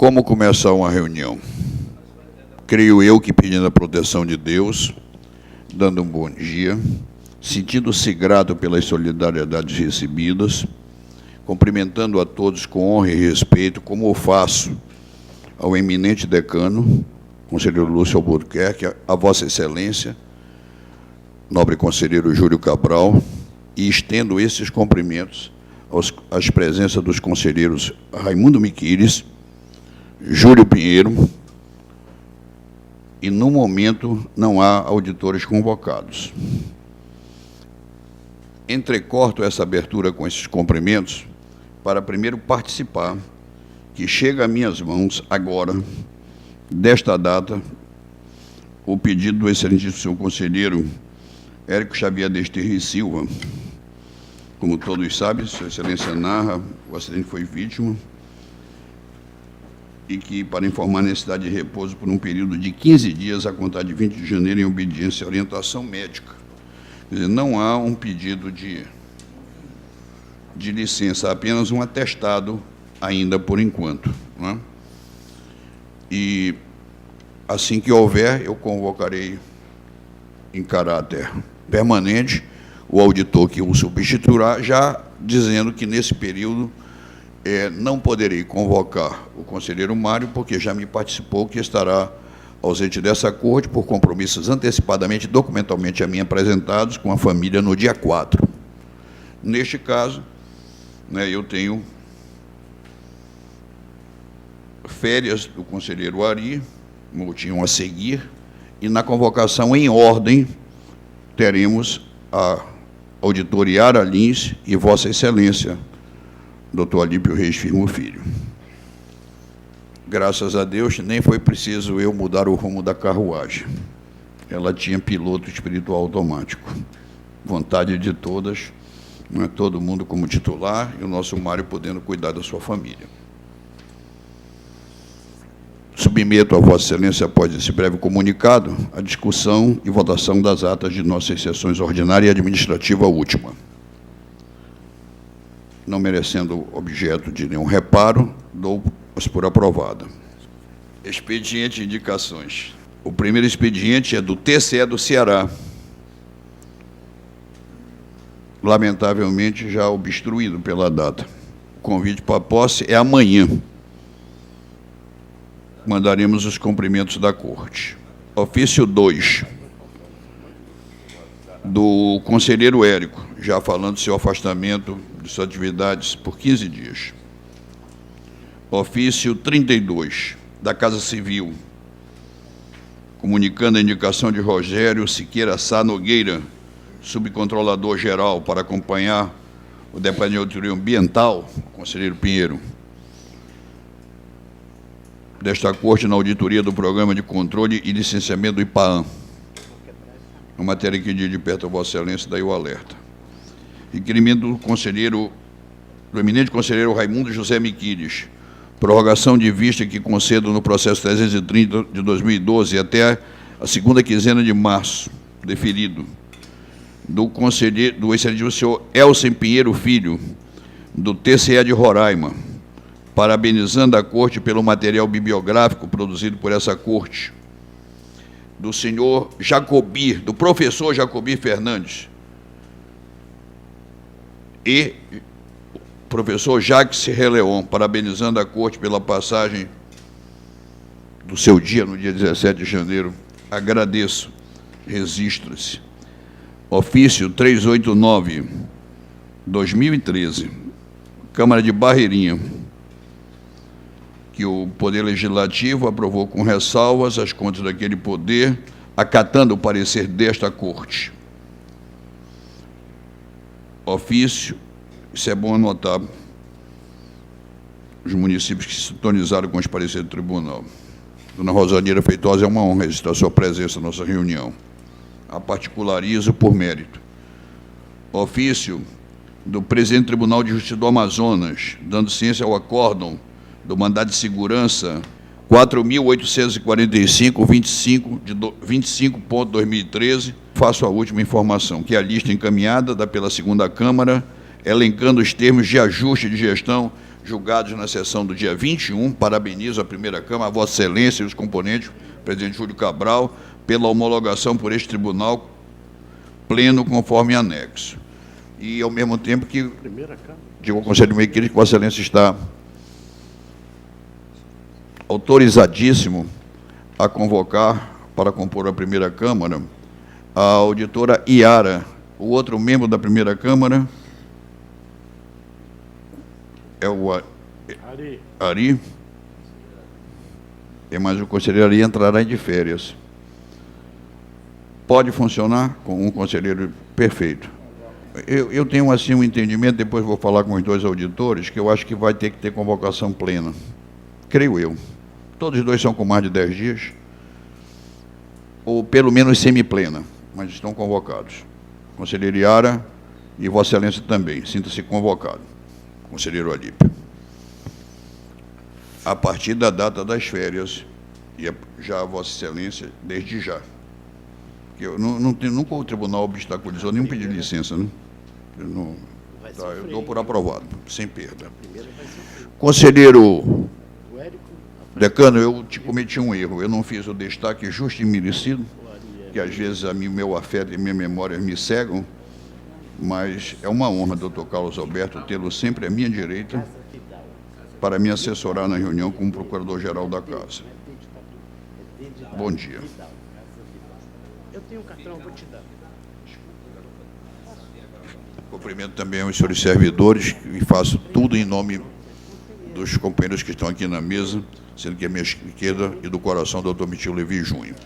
Como começar uma reunião? Creio eu que pedindo a proteção de Deus, dando um bom dia, sentindo-se grato pelas solidariedades recebidas, cumprimentando a todos com honra e respeito, como eu faço ao eminente decano, conselheiro Lúcio Albuquerque, a Vossa Excelência, nobre conselheiro Júlio Cabral, e estendo esses cumprimentos às presenças dos conselheiros Raimundo Miquiles, Júlio Pinheiro, e no momento não há auditores convocados. Entrecorto essa abertura com esses cumprimentos para primeiro participar, que chega a minhas mãos agora, desta data, o pedido do excelentíssimo conselheiro Érico Xavier Desterro e Silva. Como todos sabem, Sua Excelência narra, o acidente foi vítima, e que, para informar a necessidade de repouso por um período de 15 dias, a contar de 20 de janeiro, em obediência à orientação médica. Quer dizer, não há um pedido de licença, há apenas um atestado ainda por enquanto, não é? E, assim que houver, eu convocarei em caráter permanente o auditor que o substituirá, já dizendo que, nesse período, não poderei convocar o conselheiro Mário, porque já me participou que estará ausente dessa corte por compromissos antecipadamente, documentalmente a mim apresentados com a família no dia 4. Neste caso, eu tenho férias do conselheiro Ari, tinham a seguir, e na convocação em ordem teremos a auditora Yara Lins e Vossa Excelência, Dr. Alípio Reis Firmo Filho. Graças a Deus, nem foi preciso eu mudar o rumo da carruagem. Ela tinha piloto espiritual automático. Vontade de todas, todo mundo como titular, e o nosso Mário podendo cuidar da sua família. Submeto a Vossa Excelência, após esse breve comunicado, a discussão e votação das atas de nossas sessões ordinária e administrativa última. Não merecendo objeto de nenhum reparo, dou-as por aprovada. Expediente de indicações. O primeiro expediente é do TCE do Ceará, lamentavelmente já obstruído pela data. O convite para a posse é amanhã. Mandaremos os cumprimentos da Corte. Ofício 2, do conselheiro Érico, já falando do seu afastamento de suas atividades por 15 dias. Ofício 32, da Casa Civil, comunicando a indicação de Rogério Siqueira Sá Nogueira, subcontrolador-geral, para acompanhar o Departamento de Auditoria Ambiental, conselheiro Pinheiro, desta Corte na auditoria do Programa de Controle e Licenciamento do IPAAM. Uma matéria que diz de perto a Vossa Excelência, daí o alerta. Requerimento do eminente conselheiro Raimundo José Miquiles, prorrogação de vista que concedo no processo 330 de 2012 até a segunda quinzena de março, deferido, do excelentíssimo senhor Elsen Pinheiro Filho, do TCE de Roraima, parabenizando a Corte pelo material bibliográfico produzido por essa Corte, do senhor Jacobi, do professor Jacobi Fernandes, e professor Jacques Releon, parabenizando a Corte pela passagem do seu dia, no dia 17 de janeiro. Agradeço, registra-se. Ofício 389, 2013, Câmara de Barreirinha, que o Poder Legislativo aprovou com ressalvas as contas daquele poder, acatando o parecer desta Corte. Ofício, isso é bom anotar, os municípios que se sintonizaram com os pareceres do tribunal. Dona Rosalina Feitosa, é uma honra registrar sua presença na nossa reunião. A particularizo por mérito. Ofício do presidente do Tribunal de Justiça do Amazonas, dando ciência ao acórdão do mandado de segurança 4.845, de 25.2013, faço a última informação, que é a lista encaminhada pela segunda Câmara, elencando os termos de ajuste de gestão julgados na sessão do dia 21. Parabenizo a primeira Câmara, a Vossa Excelência e os componentes, o presidente Júlio Cabral, pela homologação por este tribunal pleno conforme anexo. E, ao mesmo tempo, que digo ao Conselho de Meio que Vossa Excelência está autorizadíssimo a convocar para compor a primeira Câmara a auditora Iara. O outro membro da primeira Câmara é o Ari. Mas o conselheiro Ari entrará de férias. Pode funcionar com um conselheiro perfeito. Eu tenho assim um entendimento, depois vou falar com os dois auditores, que eu acho que vai ter que ter convocação plena. Creio eu. Todos os dois são com mais de 10 dias, ou pelo menos semiplena, mas estão convocados. Conselheiro Iara e Vossa Excelência também, sinta-se convocado. Conselheiro Alípio. A partir da data das férias, e já a Vossa Excelência, desde já. Eu nunca o tribunal obstaculizou nenhum pedido de licença, né? Eu dou por aprovado, sem perda. Conselheiro Decano, eu te cometi um erro. Eu não fiz o destaque justo e merecido, que às vezes o meu afeto e minha memória me cegam, mas é uma honra, doutor Carlos Alberto, tê-lo sempre à minha direita para me assessorar na reunião como procurador-geral da Casa. Bom dia. Eu tenho um cartão, vou te dar. Cumprimento também os senhores servidores e faço tudo em nome dos companheiros que estão aqui na mesa, sendo que a minha esquerda e do coração do doutor Mitil Levi Júnior.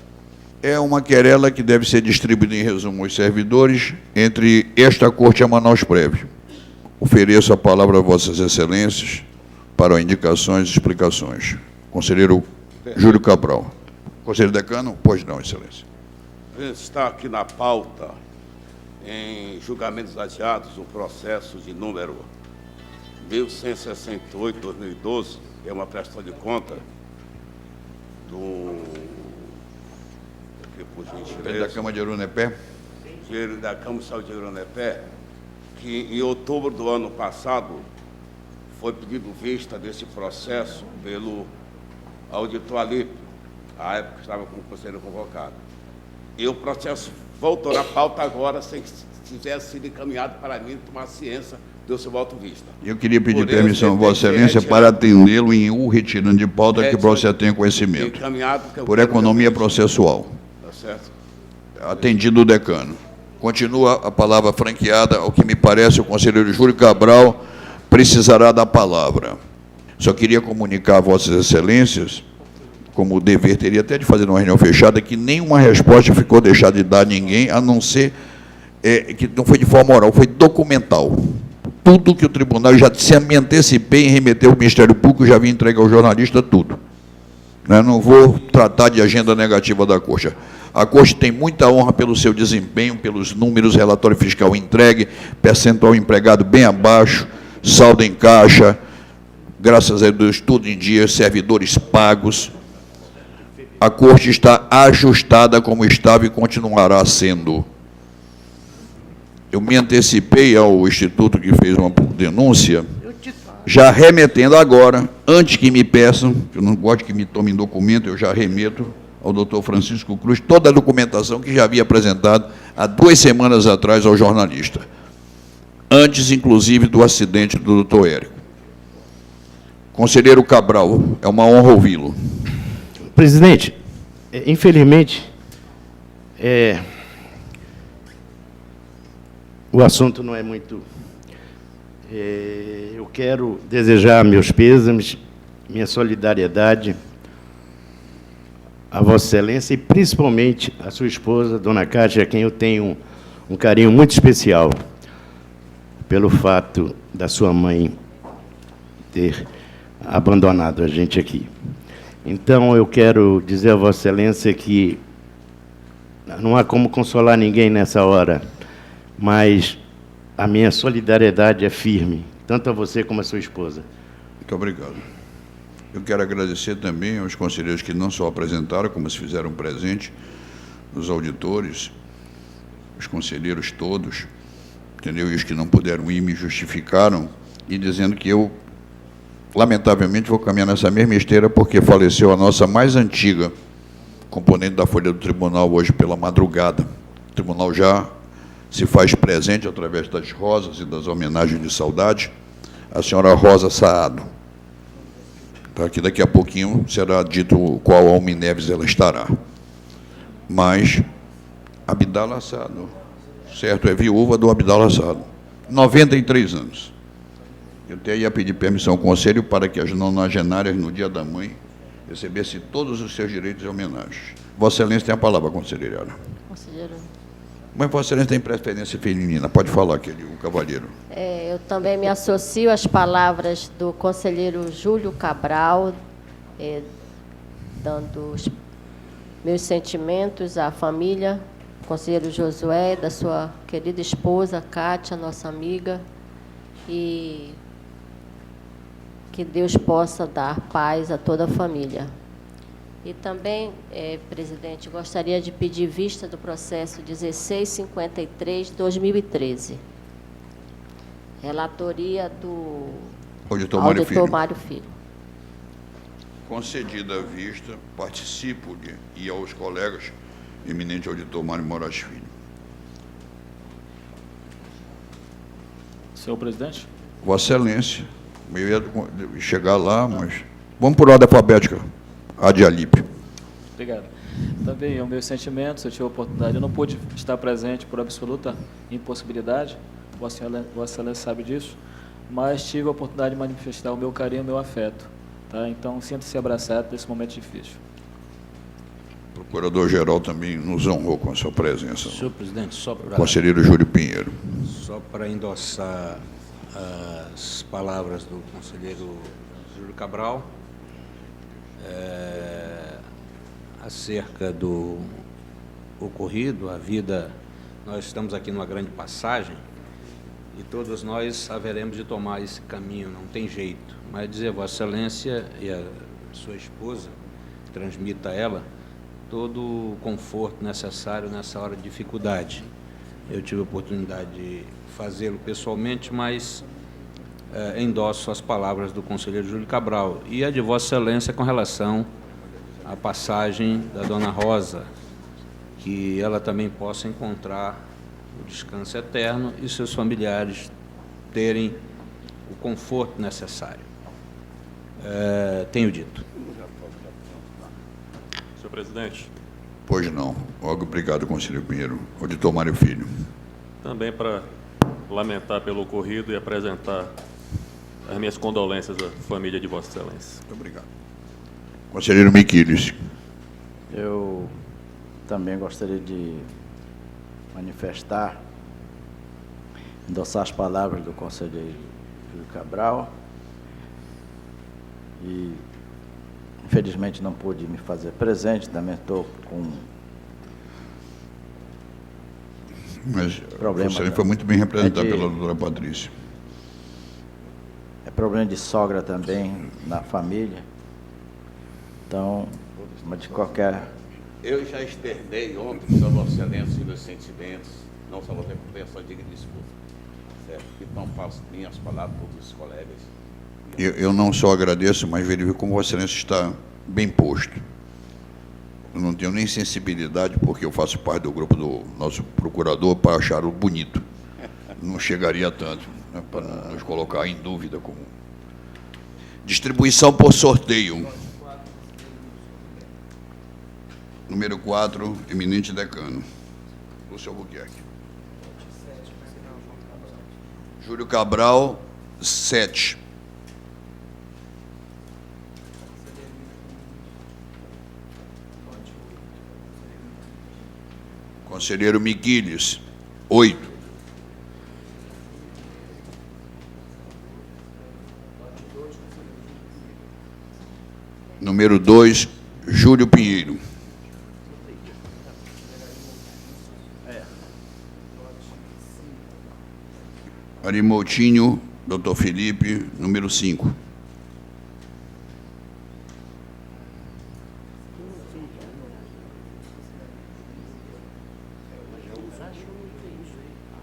É uma querela que deve ser distribuída em resumo aos servidores entre esta Corte e a Manaus Prévio. Ofereço a palavra a Vossas Excelências para indicações e explicações. Conselheiro Júlio Cabral. Conselheiro Decano? Pois não, Excelência. Está aqui na pauta, em julgamentos adiados, o processo de número 1168-2012, que é uma prestação de conta do... por gentileza, Da Câmara de Arunepé. da Câmara de Saúde de Arunepé, que em outubro do ano passado foi pedido vista desse processo pelo auditor Alípio, à época que estava como conselheiro convocado. E o processo voltou na pauta agora, sem que tivesse sido encaminhado para mim tomar ciência do seu voto vista. Eu queria pedir permissão a Vossa Excelência para atendê-lo em retirando de pauta que você tenha conhecimento, por economia processual. Tá certo? Atendido o decano. Continua a palavra franqueada, ao que me parece o conselheiro Júlio Cabral precisará da palavra. Só queria comunicar a Vossas Excelências, como o dever teria até de fazer uma reunião fechada, que nenhuma resposta ficou deixada de dar a ninguém, a não ser que não foi de forma oral, foi documental. Tudo que o tribunal, já me antecipei em remeter ao Ministério Público, já vim entregar ao jornalista tudo. Não vou tratar de agenda negativa da Corte. A Corte tem muita honra pelo seu desempenho, pelos números, relatório fiscal entregue, percentual empregado bem abaixo, saldo em caixa, graças a Deus, tudo em dia, servidores pagos. A Corte está ajustada como estava e continuará sendo. Eu me antecipei ao Instituto que fez uma denúncia, já remetendo agora, antes que me peçam, eu não gosto que me tomem documento, eu já remeto ao doutor Francisco Cruz toda a documentação que já havia apresentado há 2 semanas atrás ao jornalista, antes, inclusive, do acidente do doutor Érico. Conselheiro Cabral, é uma honra ouvi-lo. Presidente, infelizmente, o assunto não é muito... eu quero desejar meus pêsames, minha solidariedade a Vossa Excelência e, principalmente, a sua esposa, Dona Cátia, a quem eu tenho um carinho muito especial pelo fato da sua mãe ter abandonado a gente aqui. Então, eu quero dizer a Vossa Excelência que não há como consolar ninguém nessa hora, mas a minha solidariedade é firme, tanto a você como a sua esposa. Muito obrigado. Eu quero agradecer também aos conselheiros que não só apresentaram, como se fizeram presente, os auditores, os conselheiros todos, entendeu? E os que não puderam ir me justificaram, e dizendo que eu lamentavelmente, vou caminhar nessa mesma esteira, porque faleceu a nossa mais antiga componente da Folha do Tribunal, hoje pela madrugada. O tribunal já se faz presente através das rosas e das homenagens de saudade, a senhora Rosa Saado. Aqui daqui a pouquinho será dito qual Alme Neves ela estará. Mas, Abdala Saado, certo, é viúva do Abdala Saado, 93 anos. Eu até ia pedir permissão ao Conselho para que as nonagenárias, no Dia da Mãe, recebessem todos os seus direitos e homenagens. Vossa Excelência tem a palavra, conselheira. Conselheiro. Mas Vossa Excelência tem preferência feminina. Pode falar, o cavalheiro. Eu também me associo às palavras do conselheiro Júlio Cabral, dando os meus sentimentos à família, conselheiro Josué, da sua querida esposa, Kátia, nossa amiga, e que Deus possa dar paz a toda a família. E também, presidente, gostaria de pedir vista do processo 1653/2013. Relatoria do Auditor Mário Filho. Concedida a vista, participo-lhe e aos colegas, eminente auditor Mário Moraes Filho. Senhor presidente? Vossa Excelência, eu ia chegar lá, mas vamos por ordem alfabética. Adi Alípio. Obrigado. Também, os meus sentimentos, eu tive a oportunidade, eu não pude estar presente por absoluta impossibilidade, Vossa Excelência sabe disso, mas tive a oportunidade de manifestar o meu carinho e o meu afeto. Tá? Então, sinta-se abraçado nesse momento difícil. O Procurador-Geral também nos honrou com a sua presença. Senhor presidente, só para... Conselheiro Júlio Pinheiro. Só para endossar as palavras do conselheiro Júlio Cabral, acerca do ocorrido, a vida, nós estamos aqui numa grande passagem e todos nós haveremos de tomar esse caminho, não tem jeito. Mas dizer, Vossa Excelência e a sua esposa, transmita a ela todo o conforto necessário nessa hora de dificuldade. Eu tive a oportunidade de fazê-lo pessoalmente, mas endosso as palavras do conselheiro Júlio Cabral e a de Vossa Excelência com relação à passagem da Dona Rosa, que ela também possa encontrar o descanso eterno e seus familiares terem o conforto necessário. Tenho dito. Senhor presidente. Pois não. Obrigado, conselheiro Pinheiro. Auditor Mário Filho. Também para lamentar pelo ocorrido e apresentar as minhas condolências à família de Vossa Excelência. Muito obrigado. Conselheiro Miquiles. Eu também gostaria de manifestar, endossar as palavras do conselheiro Júlio Cabral e, infelizmente, não pude me fazer presente, também estou com Mas problema. você foi muito bem representado pela doutora Patrícia. É problema de sogra também na família. Então, mas de qualquer... Eu já externei ontem, Sua Vossa Excelência, meus sentimentos, não só você peço diga desculpa. Certo? Então, faço minhas palavras para todos os colegas. Eu não só agradeço, mas verifico como Vossa Excelência está bem posto. Eu não tenho nem sensibilidade, porque eu faço parte do grupo do nosso procurador, para achar o bonito. Não chegaria tanto, né, para não nos colocar em dúvida. Como distribuição por sorteio. Número 4, eminente decano. Lúcio Albuquerque. Júlio Cabral, 7. Conselheiro Miquiles, 8. Número 2, Júlio Pinheiro. Arimoutinho, Dr. Felipe, número 5.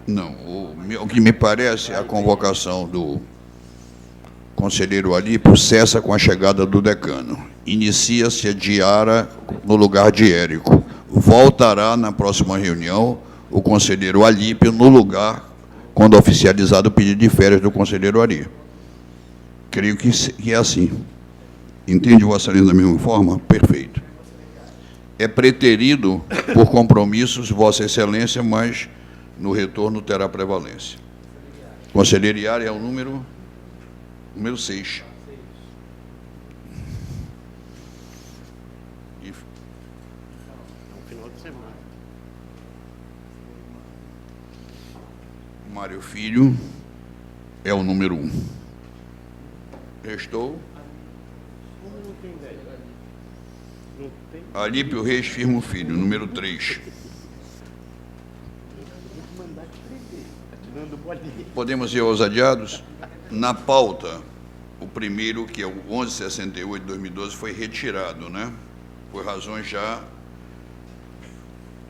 Não, o que me parece é a convocação do conselheiro Alípio cessa com a chegada do decano. Inicia-se a diária no lugar de Érico. Voltará na próxima reunião o conselheiro Alípio no lugar, quando oficializado o pedido de férias do conselheiro Ari. Creio que é assim. Entende, Vossa Excelência, da mesma forma? Perfeito. É preterido por compromissos, Vossa Excelência, mas no retorno terá prevalência. Conselheiro Iara é o número 6. Mário Filho é o número 1. Restou Alípio Reis Firmo Filho, número 3. Podemos ir aos adiados? Na pauta, o primeiro, que é o 1168 de 2012, foi retirado, né? Por razões já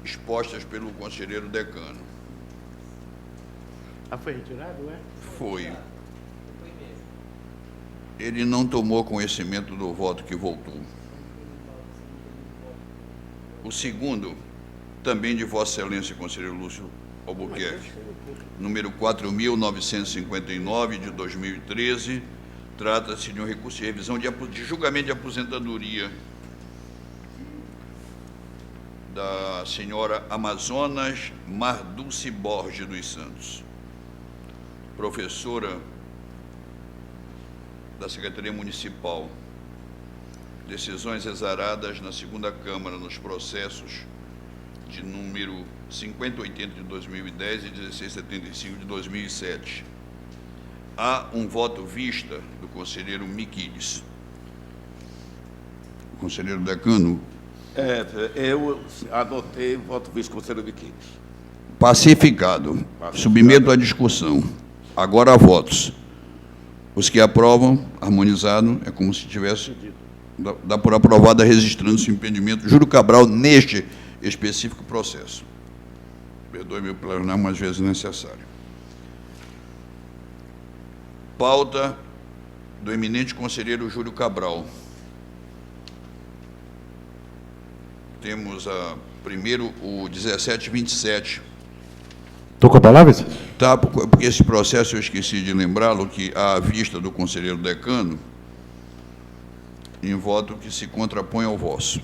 expostas pelo conselheiro decano. Ah, foi retirado, é? Foi. Ele não tomou conhecimento do voto que voltou. O segundo, também de Vossa Excelência, conselheiro Lúcio Albuquerque, número 4.959, de 2013, trata-se de um recurso de revisão de julgamento de aposentadoria da senhora Amazonas Mardulce Borges dos Santos, professora da Secretaria Municipal. Decisões exaradas na segunda Câmara nos processos de número 5080 de 2010 e 1675 de 2007. Há um voto vista do conselheiro Miquiles. Conselheiro decano. Eu adotei o voto vista do conselheiro Miquiles. Pacificado. Submeto à discussão. Agora há votos. Os que aprovam, harmonizado, é como se tivesse... Dá por aprovada registrando-se o impedimento Júlio Cabral neste específico processo. Perdoe-me pelo não, mas às vezes necessário. Pauta do eminente conselheiro Júlio Cabral. Temos primeiro o 1727. Estou com a palavra? Tá, porque esse processo eu esqueci de lembrá-lo, que à vista do conselheiro decano, em voto que se contrapõe ao vosso.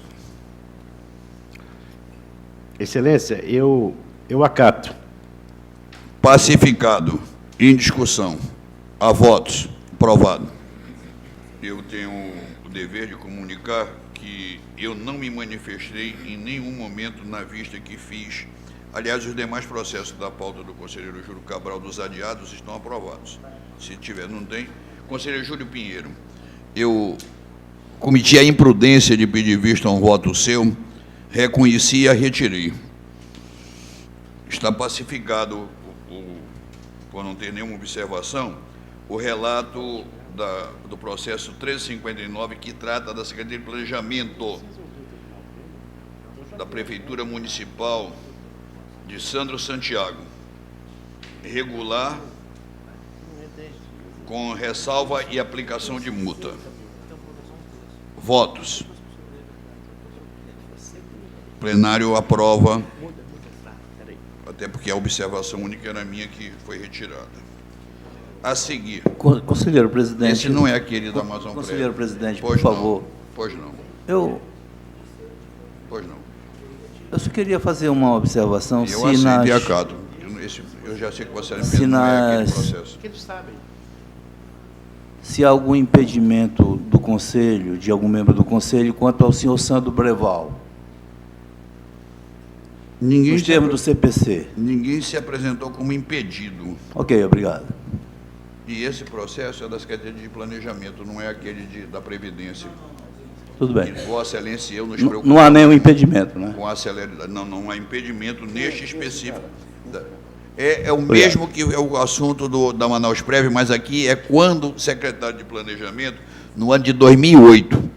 Excelência, eu acato. Pacificado. Em discussão. A votos. Aprovado. Eu tenho o dever de comunicar que eu não me manifestei em nenhum momento na vista que fiz. Aliás, os demais processos da pauta do conselheiro Júlio Cabral dos adiados estão aprovados. Se tiver, não tem. Conselheiro Júlio Pinheiro, eu cometi a imprudência de pedir vista a um voto seu, reconheci e a retirei. Está pacificado, por não ter nenhuma observação, o relato do processo 1359, que trata da Secretaria de Planejamento da Prefeitura Municipal de Sandro Santiago, regular, com ressalva e aplicação de multa. Votos. O plenário aprova, até porque a observação única era minha que foi retirada. A seguir. Conselheiro presidente. Esse não é aquele da Amazon Prévia. Conselheiro presidente, Pois por não. favor. Pois não. Pois não. Eu só queria fazer uma observação. Eu aceito e acato. Eu já sei que você não é aquele processo. Se há algum impedimento do Conselho, de algum membro do Conselho, quanto ao senhor Sandro Breval, nos termos do CPC. Ninguém se apresentou como impedido. Ok, obrigado. E esse processo é da Secretaria de Planejamento, não é aquele da Previdência. Tudo bem. E Vossa Excelência e eu nos preocupamos. Não há nenhum impedimento, né? Com a celeridade. Não há impedimento neste específico. É o mesmo que é o assunto da Manaus Prévia, mas aqui é quando secretário de Planejamento, no ano de 2008.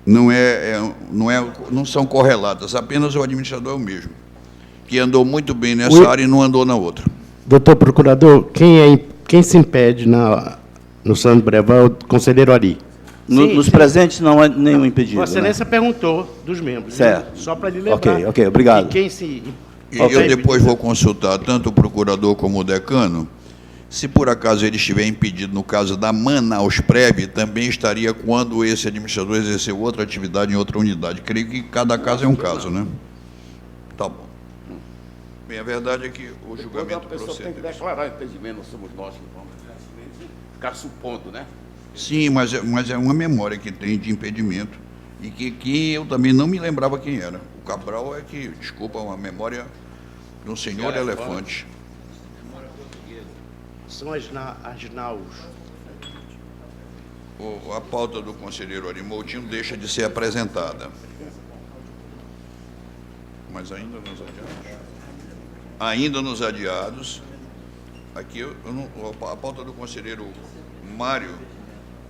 Não são correlatas, apenas o administrador é o mesmo, que andou muito bem nessa área e não andou na outra. Doutor Procurador, quem se impede no Santo Breval, conselheiro Ari. Nos presentes não há nenhum impedido. Vossa Excelência perguntou dos membros. Certo. Só para lhe lembrar. Ok, obrigado. Que quem se... E eu depois vou consultar tanto o procurador como o decano. Se por acaso ele estiver impedido no caso da Manaus Prev, também estaria quando esse administrador exerceu outra atividade em outra unidade. Creio que cada caso é um caso, né? Tá bom. Bem, a verdade é que o julgamento A pessoa tem que procede. declarar impedimento, não somos nós que vamos ficar supondo, né? Sim, mas é uma memória que tem de impedimento e que eu também não me lembrava quem era. O Cabral é que, desculpa, uma memória de um senhor elefante. São as naus. A pauta do conselheiro Ari Moutinho deixa de ser apresentada. Mas ainda nos adiados. Ainda nos adiados. Aqui, a pauta do conselheiro Mário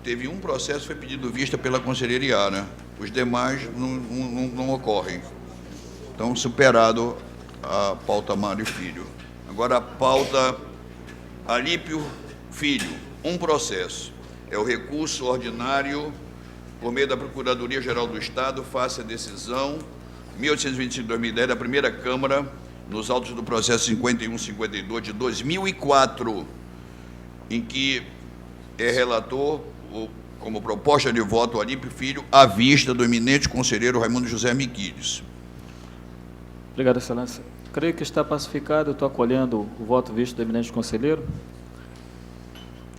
teve um processo que foi pedido vista pela conselheira Iara. Os demais não ocorrem. Então, superado a pauta Mário Filho. Agora, a pauta Alípio Filho. Um processo. É o recurso ordinário por meio da Procuradoria-Geral do Estado, face à decisão 1825-2010 da primeira Câmara, nos autos do processo 5152 de 2004, em que é relator, como proposta de voto, Alípio Filho, à vista do eminente conselheiro Raimundo José Miquiles. Obrigado, Excelência. Creio que está pacificado. Estou acolhendo o voto visto do eminente conselheiro.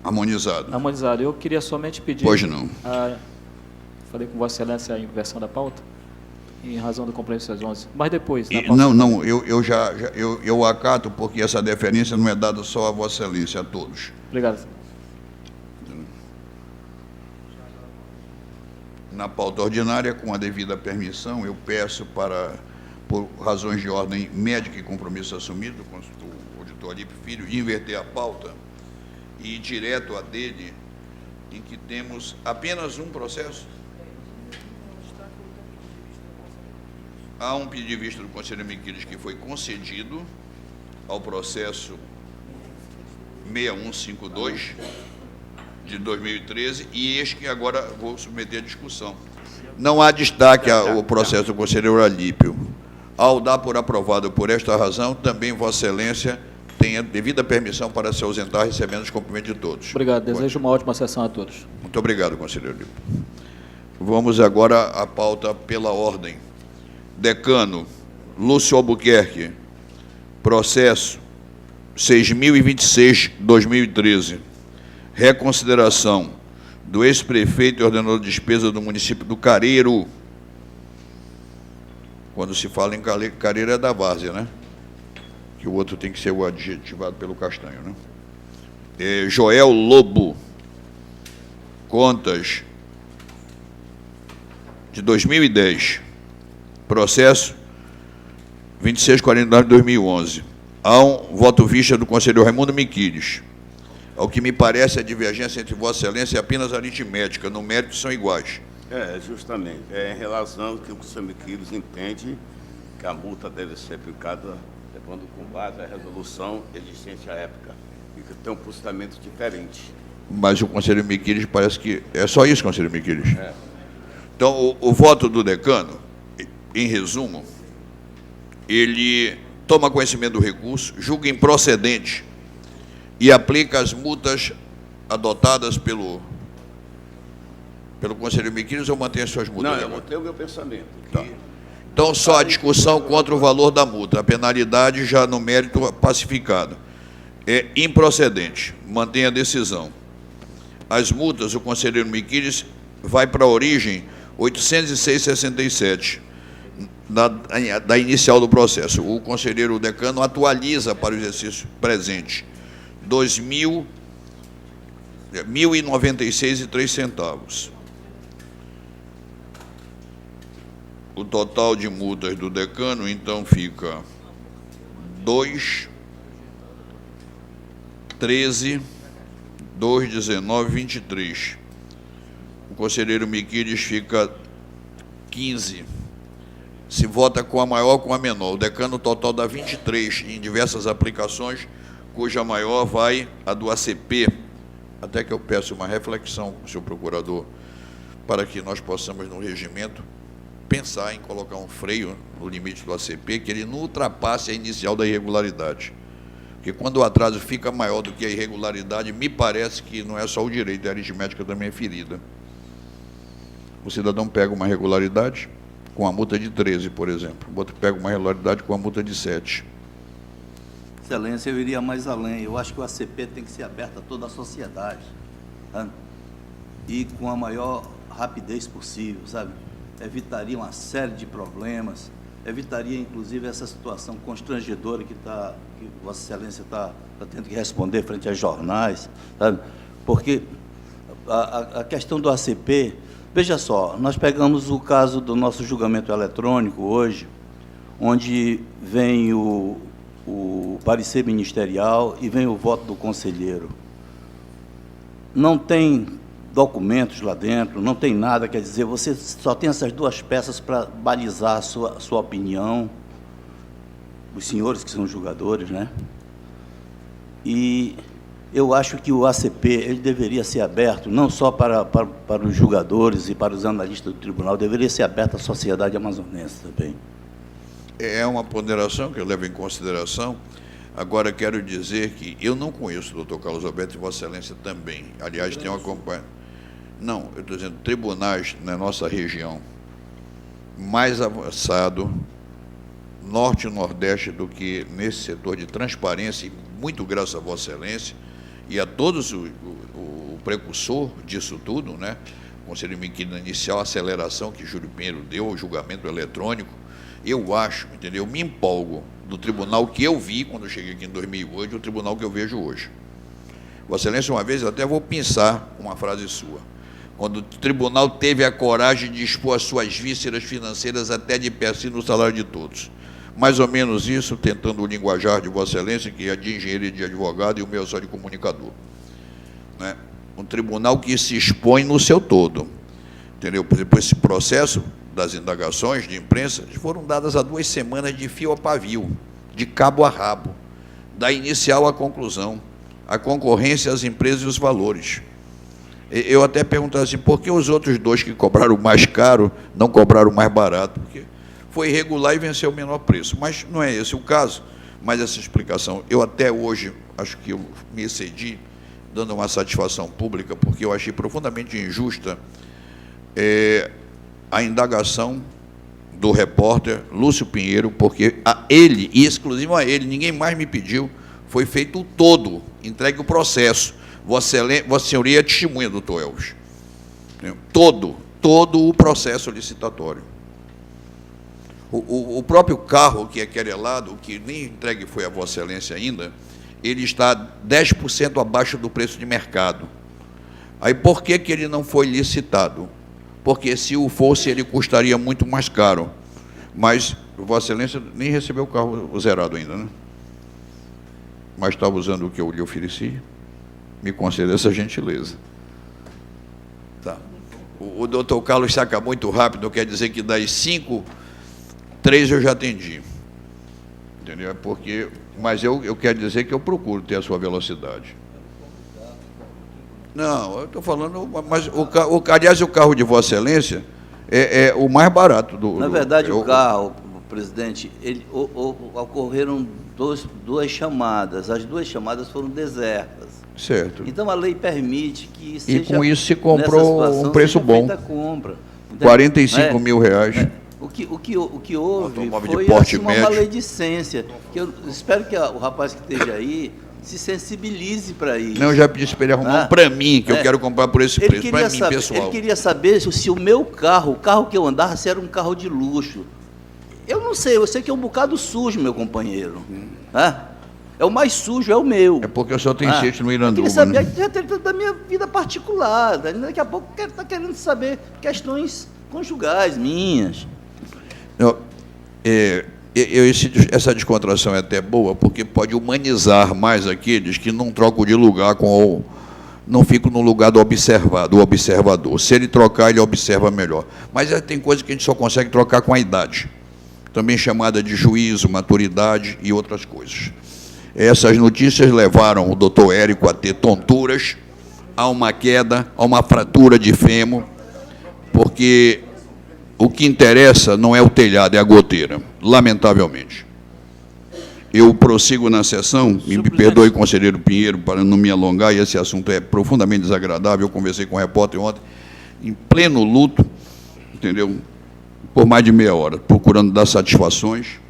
Harmonizado. Harmonizado. Eu queria somente pedir... Hoje não. Falei com Vossa Excelência a inversão da pauta, em razão do compromisso às 11. Mas depois... Não, eu acato, porque essa deferência não é dada só a Vossa Excelência, a todos. Obrigado. Na pauta ordinária, com a devida permissão, eu peço para, por razões de ordem médica e compromisso assumido com o auditor Alípio Filho, inverter a pauta e ir direto a dele, em que temos apenas um processo. Há um pedido de vista do conselheiro Miquiles que foi concedido ao processo 6152 de 2013 e este que agora vou submeter à discussão. Não há destaque ao processo do conselheiro Alípio. Ao dar por aprovado por esta razão, também Vossa Excelência tem a devida permissão para se ausentar, recebendo os cumprimentos de todos. Obrigado. Desejo uma ótima sessão a todos. Muito obrigado, conselheiro Alípio. Vamos agora à pauta pela ordem. Decano Lúcio Albuquerque, processo 6.026/2013, reconsideração do ex-prefeito e ordenador de despesa do município do Careiro. Quando se fala em Careiro é da várzea, né? Que o outro tem que ser o adjetivado pelo Castanho, né? Joel Lobo, contas de 2010, processo 2649/2011. Há um voto vista do conselheiro Raimundo Miquiles. Ao que me parece, a divergência entre Vossa Excelência é apenas aritmética, no mérito são iguais. Justamente. É em relação ao que o senhor Miquiles entende que a multa deve ser aplicada levando com base a resolução existente à época e que tem um procedimento diferente. Mas o conselheiro Miquiles parece que... É só isso, conselheiro Miquiles? Então, o voto do decano, em resumo, ele toma conhecimento do recurso, julga improcedente e aplica as multas adotadas pelo conselheiro Miquiles ou mantém as suas multas? Não, eu mantenho o meu pensamento. Tá. Então, só a discussão contra o valor da multa. A penalidade já no mérito pacificado. É improcedente. Mantém a decisão. As multas, o conselheiro Miquiles vai para a origem 806,67 da inicial do processo. O conselheiro decano atualiza para o exercício presente 1.096,03. O total de multas do decano, então, fica 2.13, 2.19,23. O conselheiro Miquiles fica 15. Se vota com a maior ou com a menor. O decano total dá 23 em diversas aplicações, cuja maior vai a do ACP, até que eu peço uma reflexão, senhor procurador, para que nós possamos, no regimento, pensar em colocar um freio no limite do ACP, que ele não ultrapasse a inicial da irregularidade. Porque quando o atraso fica maior do que a irregularidade, me parece que não é só o direito, a aritmética também é ferida. O cidadão pega uma irregularidade com a multa de 13, por exemplo. O outro pega uma irregularidade com a multa de 7. Excelência, eu iria mais além. Eu acho que o ACP tem que ser aberto a toda a sociedade, sabe? E com a maior rapidez possível, sabe? Evitaria uma série de problemas, evitaria, inclusive, essa situação constrangedora que Vossa Excelência está tendo que responder frente aos jornais, sabe? Porque a questão do ACP, veja só, nós pegamos o caso do nosso julgamento eletrônico hoje, onde vem o parecer ministerial e vem o voto do conselheiro. Não tem documentos lá dentro, não tem nada, quer dizer, você só tem essas duas peças para balizar a sua opinião, os senhores que são julgadores, né? E eu acho que o ACP ele deveria ser aberto não só para os julgadores e para os analistas do tribunal, deveria ser aberto à sociedade amazonense também. É uma ponderação que eu levo em consideração. Agora, quero dizer que eu não conheço o doutor Carlos Alberto e Vossa Excelência também. Aliás, tem uma companhia. Não, eu estou dizendo, tribunais na nossa região mais avançado, norte e nordeste, do que nesse setor de transparência, e muito graças a Vossa Excelência e a todos o precursor disso tudo, né? O Conselho de Inquilino Inicial, a aceleração que Júlio Pinheiro deu, o julgamento eletrônico. Eu acho, entendeu? Me empolgo do tribunal que eu vi quando eu cheguei aqui em 2008 e o tribunal que eu vejo hoje. Vossa Excelência, uma vez, eu até vou pensar uma frase sua. Quando o tribunal teve a coragem de expor as suas vísceras financeiras até de pé, assim, no salário de todos. Mais ou menos isso, tentando o linguajar de Vossa Excelência, que é de engenheiro e de advogado, e o meu só de comunicador. Né? Um tribunal que se expõe no seu todo. Entendeu? Por exemplo, esse processo das indagações de imprensa foram dadas há 2 semanas de fio a pavio, de cabo a rabo, da inicial à conclusão, a concorrência, as empresas e os valores. Eu até perguntava assim, por que os outros 2 que cobraram mais caro não cobraram mais barato? Porque foi irregular e venceu o menor preço. Mas não é esse o caso, mas essa explicação. Eu até hoje acho que eu me excedi, dando uma satisfação pública, porque eu achei profundamente injusta a indagação do repórter Lúcio Pinheiro, porque a ele, e exclusivo a ele, ninguém mais me pediu, foi feito o todo, entregue o processo. Vossa Senhoria é testemunha, doutor Elvis. Todo o processo licitatório. O próprio carro que é querelado, que nem entregue foi a Vossa Excelência ainda, ele está 10% abaixo do preço de mercado. Aí, por que ele não foi licitado? Porque, se o fosse, ele custaria muito mais caro. Mas Vossa Excelência nem recebeu o carro zerado ainda, né? Mas estava usando o que eu lhe ofereci. Me conceda essa gentileza. Tá. O doutor Carlos saca muito rápido, quer dizer que das 5, 3 eu já atendi. Entendeu? Porque, mas eu quero dizer que eu procuro ter a sua velocidade. Não, eu estou falando, mas aliás, o carro de Vossa Excelência é o mais barato do... Na verdade, o carro, presidente, ocorreram duas chamadas. As 2 chamadas foram desertas. Certo. Então, a lei permite que seja... E com isso se comprou um preço bom. Compra. Então, R$ 45 mil. O que houve foi assim, uma maledicência. Que eu espero que o rapaz que esteja aí se sensibilize para isso. Não, eu já pedi para ele arrumar um para mim, que eu quero comprar por esse preço, para mim, pessoal. Ele queria saber se o meu carro, o carro que eu andava, se era um carro de luxo. Eu não sei, eu sei que é um bocado sujo, meu companheiro. É o mais sujo, é o meu. É porque eu só tenho sítio no Iranduba. Eu queria saber da minha vida particular. Daqui a pouco está querendo saber questões conjugais minhas. Não, essa descontração é até boa, porque pode humanizar mais aqueles que não trocam de lugar não ficam no lugar do observador. Se ele trocar, ele observa melhor. Mas tem coisa que a gente só consegue trocar com a idade, também chamada de juízo, maturidade e outras coisas. Essas notícias levaram o doutor Érico a ter tonturas, há uma queda, há uma fratura de fêmur, porque o que interessa não é o telhado, é a goteira, lamentavelmente. Eu prossigo na sessão, e me perdoe, conselheiro Pinheiro, para não me alongar, e esse assunto é profundamente desagradável. Eu conversei com o repórter ontem, em pleno luto, entendeu? Por mais de meia hora, procurando dar satisfações.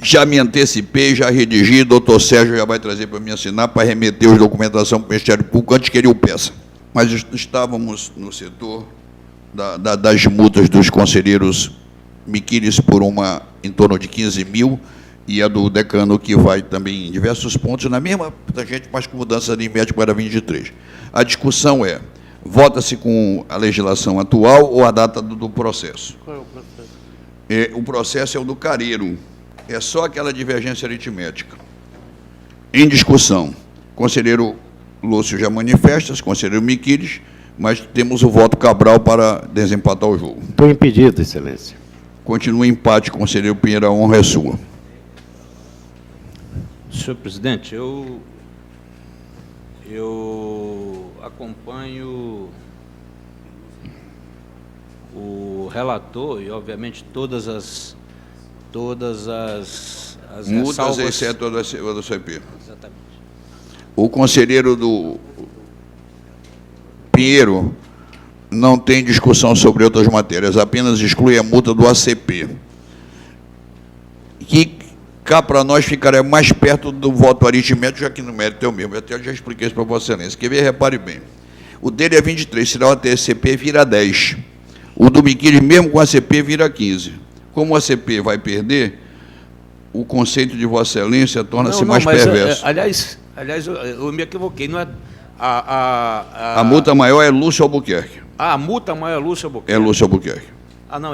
Já me antecipei, já redigi, o doutor Sérgio já vai trazer para me assinar, para remeter os documentação para o Ministério Público, antes que ele o peça. Mas estávamos no setor das multas dos conselheiros Miquiles por em torno de 15 mil, e a do decano, que vai também em diversos pontos, na mesma tangente, mas com mudança de médio para 23. A discussão é, vota-se com a legislação atual ou a data do processo? Qual é o processo? O processo é o do Careiro, é só aquela divergência aritmética. Em discussão, conselheiro Lúcio já manifesta, conselheiro Miquiles, mas temos o voto Cabral para desempatar o jogo. Estou impedido, excelência. Continua empate, conselheiro Pinheiro, a honra é sua. Senhor presidente, eu acompanho o relator e, obviamente, todas as Multas, ressalvas. exceto a do CP. Exatamente. O conselheiro do Pinheiro não tem discussão sobre outras matérias, apenas exclui a multa do ACP, que cá para nós ficaria mais perto do voto aritmético, já que no mérito é o mesmo. Eu até já expliquei isso para Vossa Excelência. Quer ver? Repare bem. O dele é 23, será o ACP vira 10. O do Miquiles, mesmo com o ACP, vira 15. Como o ACP vai perder, o conceito de Vossa Excelência torna-se mais perverso. Aliás, eu me equivoquei. Não é A multa maior é Lúcio Albuquerque. A multa maior é Lúcio Albuquerque. É Lúcio Albuquerque. Não,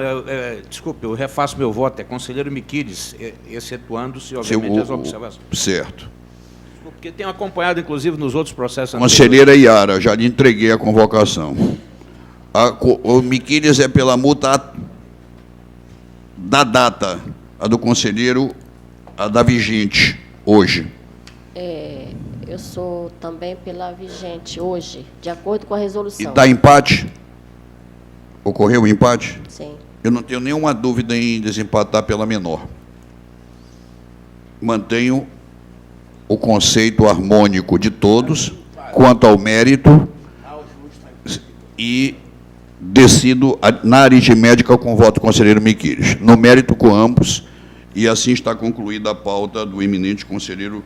desculpe, eu refaço meu voto, é conselheiro Miquiles, excetuando-se, obviamente, as observações. Certo. Porque tenho acompanhado, inclusive, nos outros processos Conselheira Iara, já lhe entreguei a convocação. O Miquiles é pela multa da data, a do conselheiro, a da vigente, hoje. Eu sou também pela vigente hoje, de acordo com a resolução. E está empate? Ocorreu o empate? Sim. Eu não tenho nenhuma dúvida em desempatar pela menor. Mantenho o conceito harmônico de todos, quanto ao mérito, e decido na aritmética com o voto do conselheiro Miquiles. No mérito, com ambos, e assim está concluída a pauta do eminente conselheiro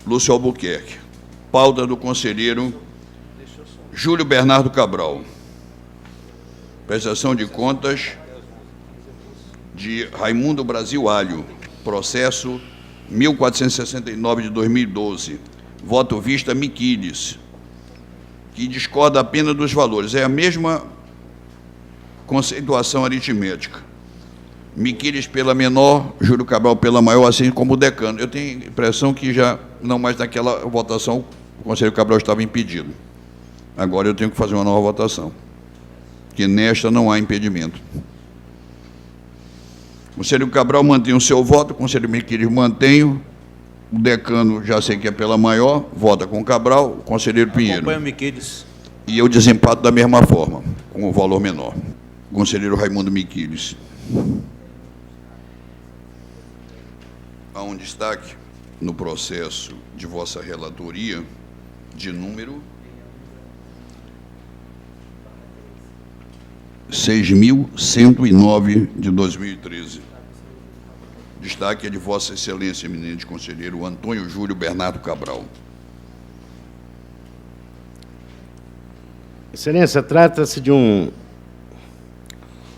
Lúcio Albuquerque. Pauta do conselheiro Júlio Bernardo Cabral. Prestação de contas de Raimundo Brasil Alho, processo 1469 de 2012. Voto vista Miquiles, que discorda apenas dos valores. É a mesma conceituação aritmética. Miquiles pela menor, Júlio Cabral pela maior, assim como o decano. Eu tenho a impressão que já, não mais naquela votação, o conselheiro Cabral estava impedido. Agora eu tenho que fazer uma nova votação, que nesta não há impedimento. O conselheiro Cabral mantém o seu voto, o conselheiro Miquiles mantém, o decano, já sei que é pela maior, vota com o Cabral, o conselheiro Pinheiro. Acompanho o Miquiles. E eu desempato da mesma forma, com o valor menor. O conselheiro Raimundo Miquiles. Há um destaque no processo de vossa relatoria, de número 6.109 de 2013. Destaque é de Vossa Excelência, eminente conselheiro Antônio Júlio Bernardo Cabral. Excelência, trata-se de um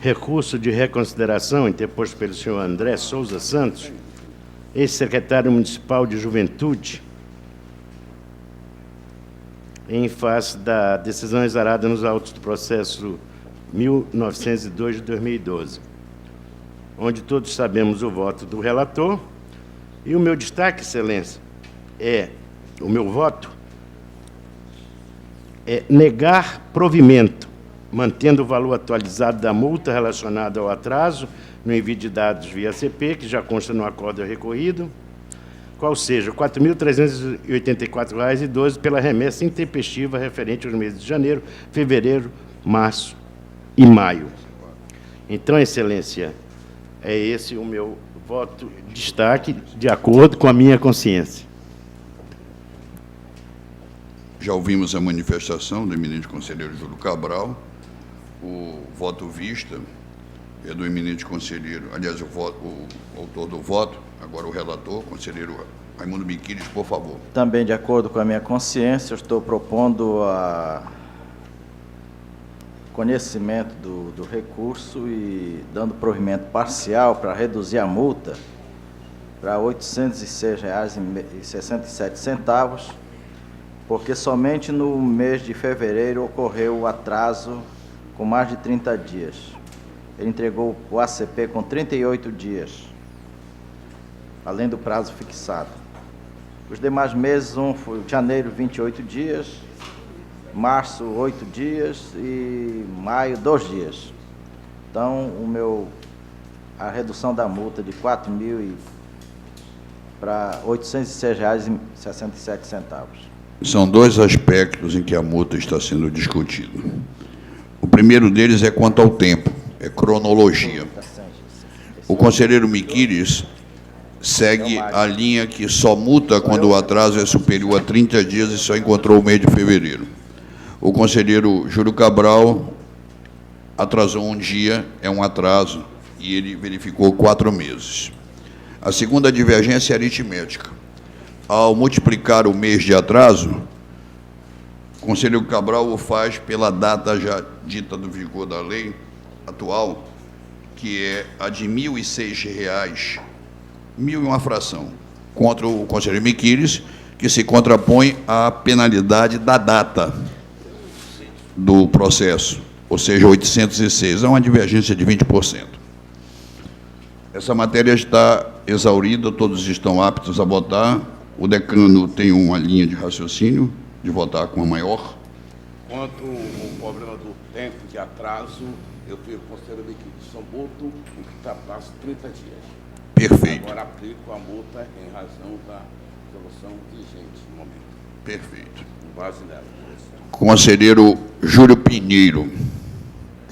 recurso de reconsideração interposto pelo senhor André Souza Santos, ex-secretário municipal de Juventude, em face da decisão exarada nos autos do processo 1902 de 2012, onde todos sabemos o voto do relator. E o meu destaque, excelência, o meu voto é negar provimento, mantendo o valor atualizado da multa relacionada ao atraso no envio de dados via CP, que já consta no acordo recorrido, qual seja R$ 4.384,12 pela remessa intempestiva referente aos meses de janeiro, fevereiro, março e maio. Então, Excelência, é esse o meu voto de destaque, de acordo com a minha consciência. Já ouvimos a manifestação do eminente conselheiro Júlio Cabral. O voto vista é do eminente conselheiro, aliás, o autor do voto, agora o relator, conselheiro Raimundo Miquiles, por favor. Também, de acordo com a minha consciência, eu estou propondo a conhecimento do recurso e dando provimento parcial para reduzir a multa para R$ 806,67, porque somente no mês de fevereiro ocorreu o atraso com mais de 30 dias. Ele entregou o ACP com 38 dias, além do prazo fixado. Os demais meses, foi janeiro, 28 dias, março, 8 dias e maio, 2 dias. Então, a redução da multa de R$ 4.000 para R$ 806,67. São dois aspectos em que a multa está sendo discutida. O primeiro deles é quanto ao tempo, é cronologia. O conselheiro Miquiles segue a linha que só multa quando o atraso é superior a 30 dias e só encontrou o mês de fevereiro. O conselheiro Júlio Cabral atrasou um dia, é um atraso, e ele verificou 4 meses. A segunda divergência é aritmética. Ao multiplicar o mês de atraso, o conselheiro Cabral o faz pela data já dita do vigor da lei atual, que é a de R$ 1.006, 1.000 e uma fração, contra o conselheiro Miquiles, que se contrapõe à penalidade da data do processo, ou seja, 806. É uma divergência de 20%. Essa matéria está exaurida, todos estão aptos a votar. O decano tem uma linha de raciocínio de votar com a maior. Quanto ao problema do tempo de atraso, eu fico considerando que são multa em que está prazo 30 dias. Perfeito. Agora aplico a multa em razão da resolução vigente no momento. Perfeito. Com base nela. Conselheiro Júlio Pinheiro,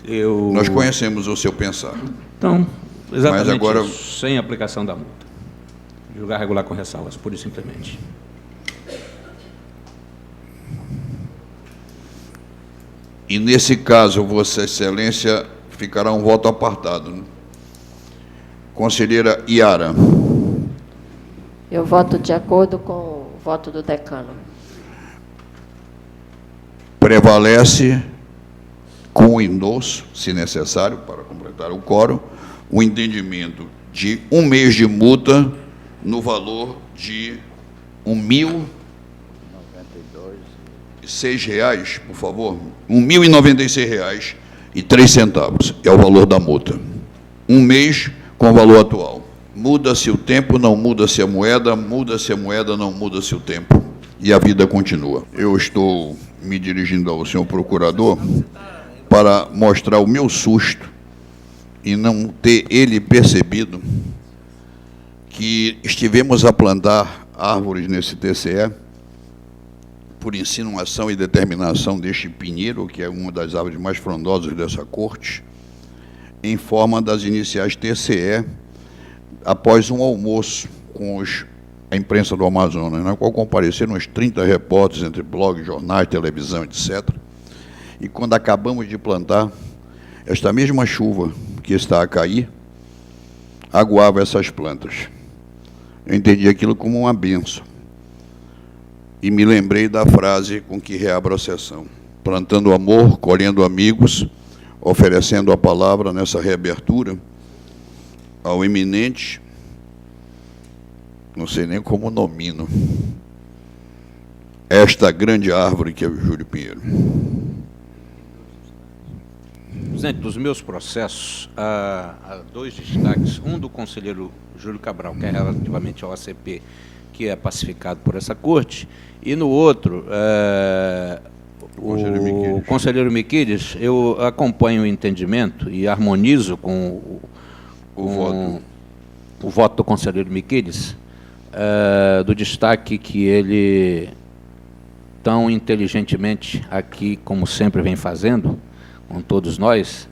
Eu... nós conhecemos o seu pensar. Então, exatamente Mas agora... isso, sem aplicação da multa. Julgar regular com ressalvas, pura e simplesmente. E, nesse caso, Vossa Excelência, ficará um voto apartado, né? Conselheira Iara. Eu voto de acordo com o voto do decano. Prevalece, com o endosso, se necessário, para completar o quórum, o entendimento de 1 mês de multa no valor de R$ 1.096, por favor. R$ 1.096,03 é o valor da multa. 1 mês com o valor atual. Muda-se o tempo, não muda-se a moeda, muda-se a moeda, não muda-se o tempo. E a vida continua. Eu estou me dirigindo ao senhor procurador para mostrar o meu susto e não ter ele percebido que estivemos a plantar árvores nesse TCE por insinuação e determinação deste pinheiro, que é uma das árvores mais frondosas dessa corte, em forma das iniciais TCE, após um almoço com a imprensa do Amazonas, na qual compareceram uns 30 repórteres, entre blogs, jornais, televisão, etc. E quando acabamos de plantar, esta mesma chuva que está a cair, aguava essas plantas. Eu entendi aquilo como uma bênção. E me lembrei da frase com que reabro a sessão: plantando amor, colhendo amigos, oferecendo a palavra nessa reabertura ao eminente, não sei nem como nomino, esta grande árvore que é o Júlio Pinheiro. Presidente, dos meus processos, há 2 destaques. Um do conselheiro Júlio Cabral, que é relativamente ao ACP, que é pacificado por essa corte, e no outro, o conselheiro Miquiles, eu acompanho o entendimento e harmonizo com o voto do conselheiro Miquiles, do destaque que ele tão inteligentemente aqui, como sempre vem fazendo, com todos nós,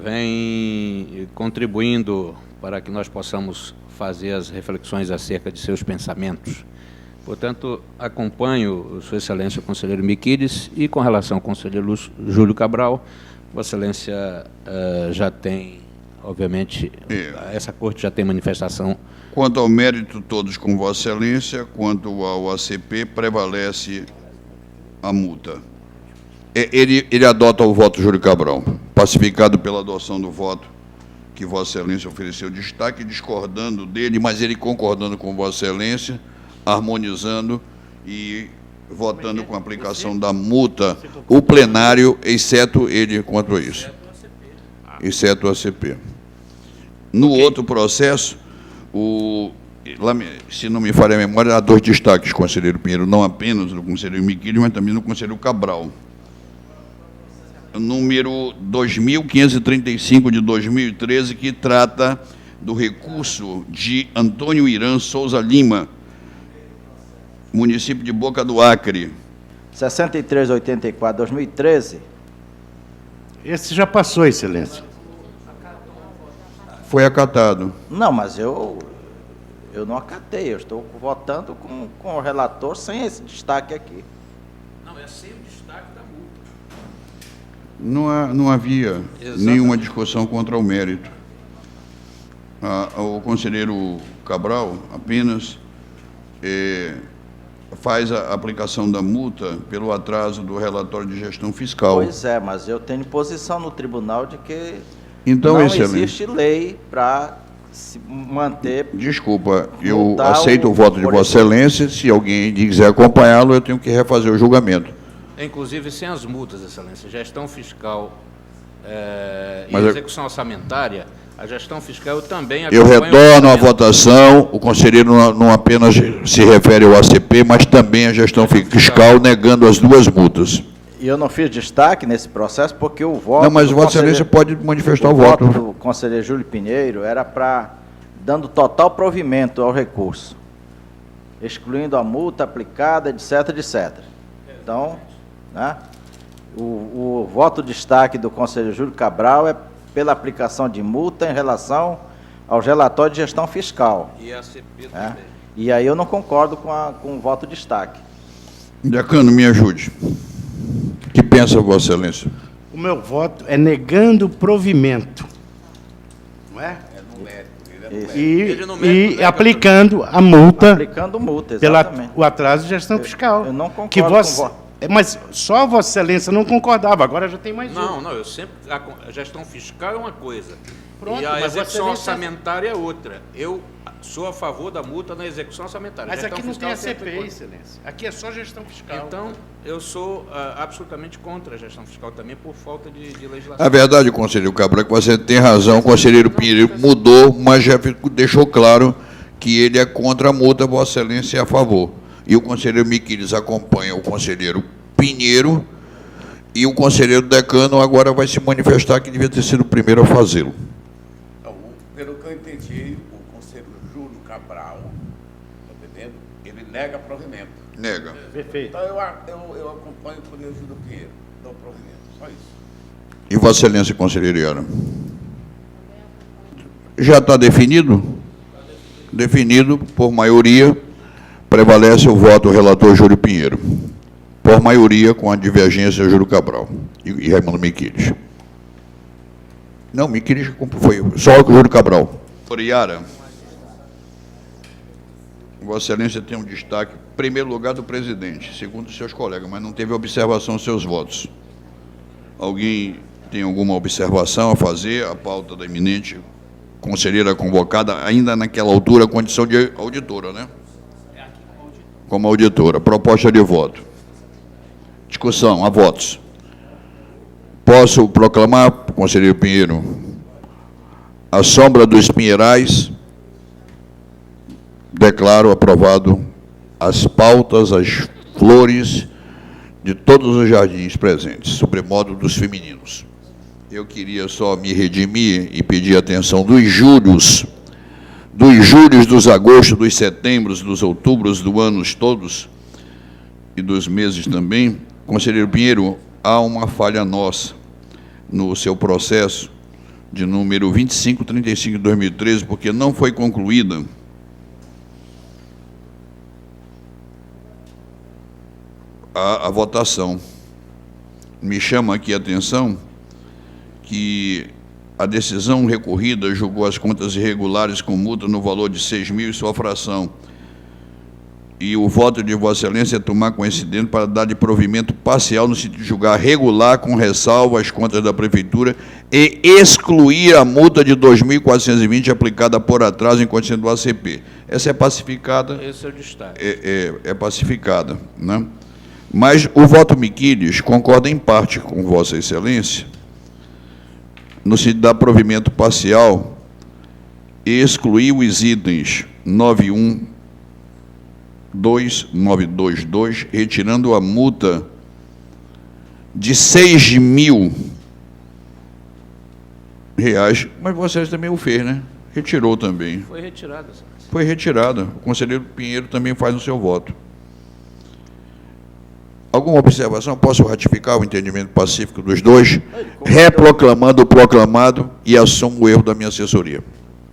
vem contribuindo para que nós possamos fazer as reflexões acerca de seus pensamentos. Portanto, acompanho Sua Excelência o conselheiro Miquiles e, com relação ao conselheiro Júlio Cabral, Vossa Excelência já tem, obviamente, essa corte já tem manifestação. Quanto ao mérito, todos com Vossa Excelência. Quanto ao ACP, prevalece a multa. Ele adota o voto Júlio Cabral, pacificado pela adoção do voto que Vossa Excelência ofereceu destaque, discordando dele, mas ele concordando com Vossa Excelência, harmonizando e votando com a aplicação da multa, o plenário, exceto ele quanto a isso. Exceto o ACP. No outro processo, se não me falha a memória, há 2 destaques, conselheiro Pinheiro, não apenas do conselheiro Miquiles, mas também do conselheiro Cabral. Número 2535 de 2013, que trata do recurso de Antônio Irã Souza Lima, município de Boca do Acre. 6384, 2013. Esse já passou, Excelência. Foi acatado. Não, mas eu não acatei, eu estou votando com o relator sem esse destaque aqui. Não, é sem o destaque da multa. Não havia nenhuma discussão contra o mérito. O conselheiro Cabral apenas faz a aplicação da multa pelo atraso do relatório de gestão fiscal. Pois é, mas eu tenho posição no tribunal de que então, não Excelência, existe lei para se manter... Desculpa, eu multar aceito o voto de Vossa Excelência. Se alguém quiser acompanhá-lo, eu tenho que refazer o julgamento. Inclusive sem as multas, Excelência. Gestão fiscal e Mas execução orçamentária, a gestão fiscal eu também eu acompanho. retorno à votação. O conselheiro não apenas se refere ao ACP, mas também à gestão fiscal, negando as 2 multas. E eu não fiz destaque nesse processo porque o voto... Não, mas Vossa Excelência pode manifestar o voto. O voto do conselheiro Júlio Pinheiro era para dando total provimento ao recurso, excluindo a multa aplicada, etc, etc. Então, né, o voto destaque do conselheiro Júlio Cabral é pela aplicação de multa em relação ao relatório de gestão fiscal. E a ACP né? também. E aí eu não concordo com o voto destaque. Decano, me ajude. O que pensa Vossa Excelência? O meu voto é negando provimento. Não é? E aplicando a multa, Aplicando multa, pelo exatamente. o atraso de gestão fiscal. Eu não concordo que com o voto. Mas só Vossa Excelência não concordava, agora já tem mais um. Não, eu sempre... A gestão fiscal é uma coisa. Pronto, e a mas Vossa execução Excelência- orçamentária é outra. Eu sou a favor da multa na execução orçamentária. Mas Gestão aqui não tem fiscal ACP, sempre- Excelência. Aqui é só gestão fiscal. Então, eu sou absolutamente contra a gestão fiscal também por falta de legislação. A verdade, conselheiro Cabral, é que você tem razão. O conselheiro Pinheiro mudou, mas já deixou claro que ele é contra a multa, Vossa Excelência é a favor. E o conselheiro Miquiles acompanha o conselheiro Pinheiro, e o conselheiro decano agora vai se manifestar que devia ter sido o primeiro a fazê-lo. Então, pelo que eu entendi, o conselheiro Júlio Cabral, tá entendendo? Ele nega provimento. Nega. Perfeito. Então, eu acompanho o conselheiro Júlio Pinheiro, dou provimento, só isso. E Vossa Excelência, conselheiro Iara? Já está definido? Definido por maioria, prevalece o voto do relator Júlio Pinheiro. Por maioria, com a divergência Júlio Cabral e Raimundo Miquiles. Não, Miquiles foi só o Júlio Cabral. Por Iara, Vossa Excelência tem um destaque, em primeiro lugar, do presidente, segundo seus colegas, mas não teve observação aos seus votos. Alguém tem alguma observação a fazer? A pauta da eminente conselheira convocada, ainda naquela altura, condição de auditora, né? Como auditora. Proposta de voto. Discussão, a votos. Posso proclamar, conselheiro Pinheiro, a sombra dos Pinheirais, declaro aprovado as pautas, as flores de todos os jardins presentes, sobremodo dos femininos. Eu queria só me redimir e pedir a atenção dos júrios dos julhos, dos agostos, dos setembros, dos outubros, dos anos todos e dos meses também, conselheiro Pinheiro, há uma falha nossa no seu processo de número 2535 de 2013, porque não foi concluída a votação. Me chama aqui a atenção que a decisão recorrida julgou as contas irregulares com multa no valor de 6.000 e sua fração. E o voto de Vossa Excelência é tomar conhecimento para dar de provimento parcial no sentido de julgar regular com ressalva as contas da Prefeitura e excluir a multa de 2.420 aplicada por atraso em condição do ACP. Essa é pacificada. Esse é o destaque. É pacificada, né? Mas o voto Miquiles concorda em parte com Vossa Excelência, no sentido de dar provimento parcial e excluir os itens 922, retirando a multa de 6.000 reais. Mas Vossa Excelência também o fez, né? Retirou também. Foi retirada. Foi retirada. O conselheiro Pinheiro também faz o seu voto. Alguma observação? Posso ratificar o entendimento pacífico dos dois, reproclamando o proclamado e assumo o erro da minha assessoria.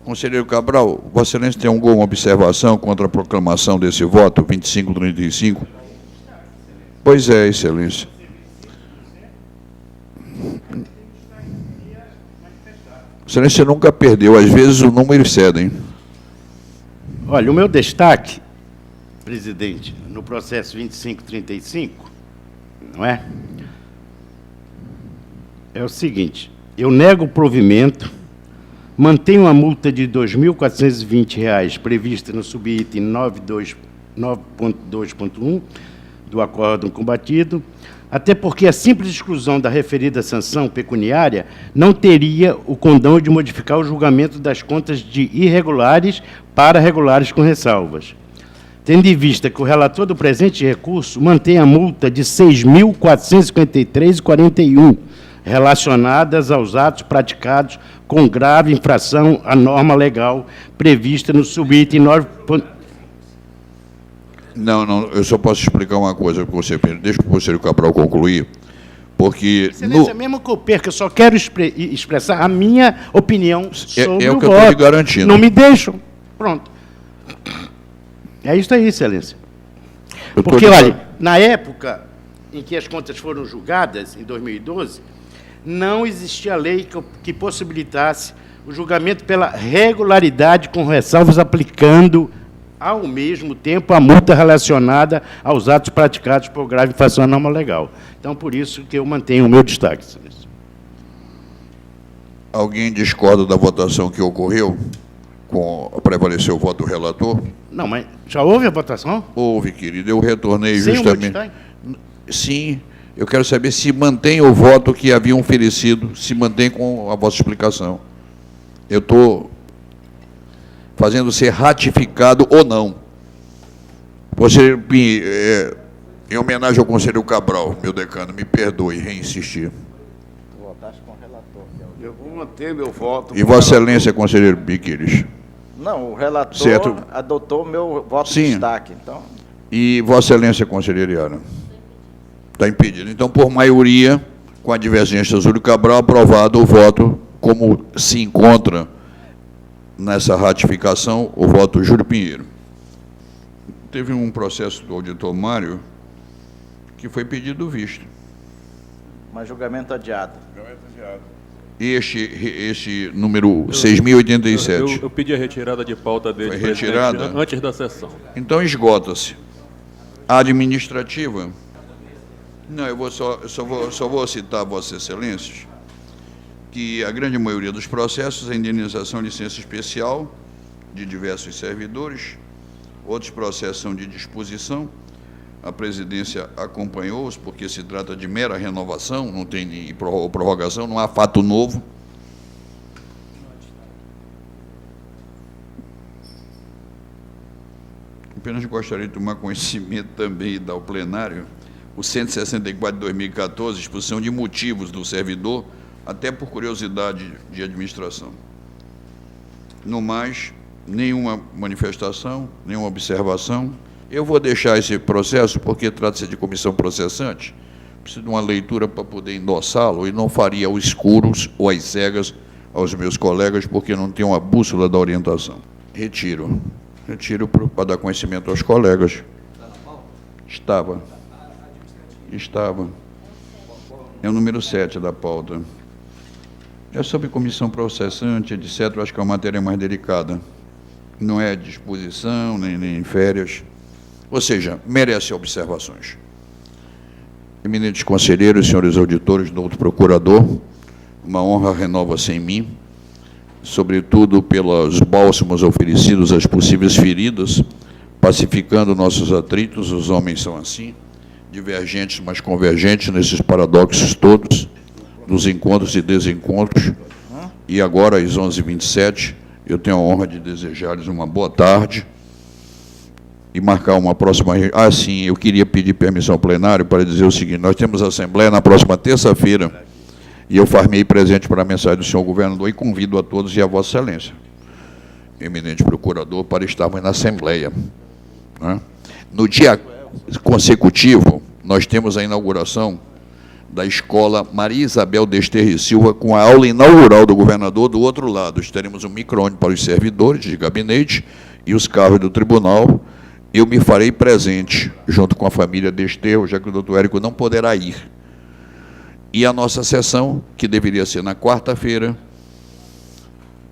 Conselheiro Cabral, Vossa Excelência tem alguma observação contra a proclamação desse voto, 2535? Pois é, Excelência. Excelência nunca perdeu, às vezes os números cedem. Olha, o meu destaque, presidente, no processo 2535, não é? É o seguinte: eu nego o provimento, mantenho a multa de R$ 2.420 prevista no subitem 9.2.1 do acórdão combatido, até porque a simples exclusão da referida sanção pecuniária não teria o condão de modificar o julgamento das contas de irregulares para regulares com ressalvas. Tendo em vista que o relator do presente recurso mantém a multa de R$ 6.453,41, relacionadas aos atos praticados com grave infração à norma legal prevista no subitem 9. Não, eu só posso explicar uma coisa para você, Pedro. Deixa o conselheiro Cabral concluir, porque... Excelência, mesmo que eu perca, eu só quero expressar a minha opinião sobre o que o eu estou lhe voto. garantindo. Não me deixam. Pronto. É isso aí, Excelência. Porque, olha, na época em que as contas foram julgadas, em 2012, não existia lei que possibilitasse o julgamento pela regularidade com ressalvas, aplicando ao mesmo tempo a multa relacionada aos atos praticados por grave infração à norma legal. Então, por isso que eu mantenho o meu destaque, Excelência. Alguém discorda da votação que ocorreu? Prevaleceu o voto do relator? Não, mas já houve a votação? Houve, querido. Eu retornei Sem justamente... o meu destaque? Sim. Eu quero saber se mantém o voto que haviam oferecido, se mantém com a vossa explicação. Eu estou fazendo ser ratificado ou não. Conselheiro Pinheiro, em homenagem ao conselheiro Cabral, meu decano, me perdoe reinsistir. Votaste com o relator. Eu vou manter meu voto. E Vossa Excelência, conselheiro Piqueires. Não, o relator Certo. adotou meu voto Sim. de destaque. Então, E Vossa Excelência, conselheiro Iara. Está impedido. Então, por maioria, com a divergência Júlio Cabral, aprovado o voto, como se encontra nessa ratificação, o voto Júlio Pinheiro. Teve um processo do auditor Mário que foi pedido visto. mas julgamento adiado. Este número 6.087. Eu pedi a retirada de pauta dele, Foi presidente, retirada? antes da sessão. Então, esgota-se. A administrativa... Não, eu só vou citar, Vossa Excelência, que a grande maioria dos processos é indenização de licença especial de diversos servidores, outros processos são de disposição. A presidência acompanhou-os, porque se trata de mera renovação, não tem prorrogação, não há fato novo. Apenas gostaria de tomar conhecimento também e dar ao plenário o 164 de 2014, exposição de motivos do servidor, até por curiosidade de administração. No mais, Nenhuma manifestação, nenhuma observação. Eu vou deixar esse processo, porque trata-se de comissão processante, preciso de uma leitura para poder endossá-lo, e não faria aos escuros ou às cegas aos meus colegas, porque não tenho uma bússola da orientação. Retiro. Retiro para dar conhecimento aos colegas. Estava. É o número 7 da pauta. É sobre comissão processante, etc. Acho que é uma matéria mais delicada. Não é disposição, nem férias. Ou seja, merece observações. Eminentes conselheiros, senhores auditores, doutor procurador, uma honra renova-se em mim, sobretudo pelos bálsamos oferecidos às possíveis feridas, pacificando nossos atritos. Os homens são assim, divergentes, mas convergentes nesses paradoxos todos, dos encontros e desencontros. E agora, às 11h27, eu tenho a honra de desejar-lhes uma boa tarde e marcar uma próxima... sim, eu queria pedir permissão ao plenário para dizer o seguinte: nós temos a Assembleia na próxima terça-feira, e eu farmei presente para a mensagem do senhor governador e convido a todos e a Vossa Excelência, eminente procurador, para estarmos na Assembleia. Né? No dia consecutivo, nós temos a inauguração da Escola Maria Isabel Desterre Silva, com a aula inaugural do governador. Do outro lado, teremos um micro-ônibus para os servidores de gabinete e os carros do tribunal. Eu me farei presente, junto com a família Desterro, já que o doutor Érico não poderá ir. E a nossa sessão, que deveria ser na quarta-feira,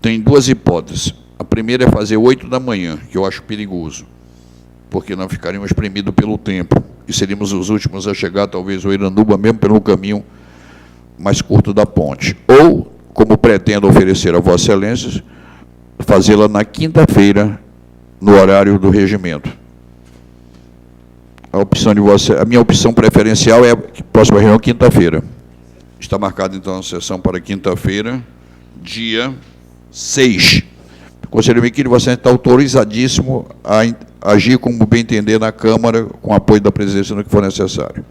tem duas hipóteses. A primeira é fazer 8 da manhã, que eu acho perigoso, porque não ficaríamos espremidos pelo tempo, e seríamos os últimos a chegar, talvez, ao Iranduba, mesmo pelo caminho mais curto da ponte. Ou, como pretendo oferecer a Vossa Excelência, fazê-la na quinta-feira, no horário do regimento. A minha opção preferencial é a próxima reunião, quinta-feira. Está marcada, então, a sessão para quinta-feira, dia 6. Conselheiro Miquini, você está autorizadíssimo a agir como bem entender na Câmara, com apoio da presidência no que for necessário.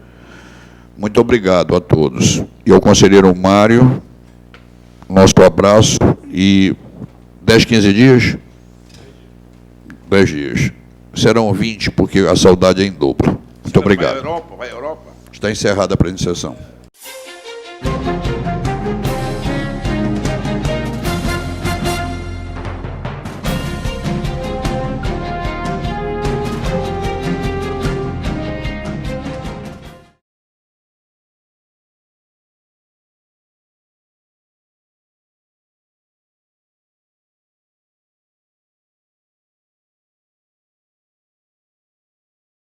Muito obrigado a todos. E ao conselheiro Mário, nosso abraço, e 10, 15 dias? 10 dias. Serão 20, porque a saudade é em dobro. Muito obrigado. Vai à Europa. Está encerrada a presente sessão.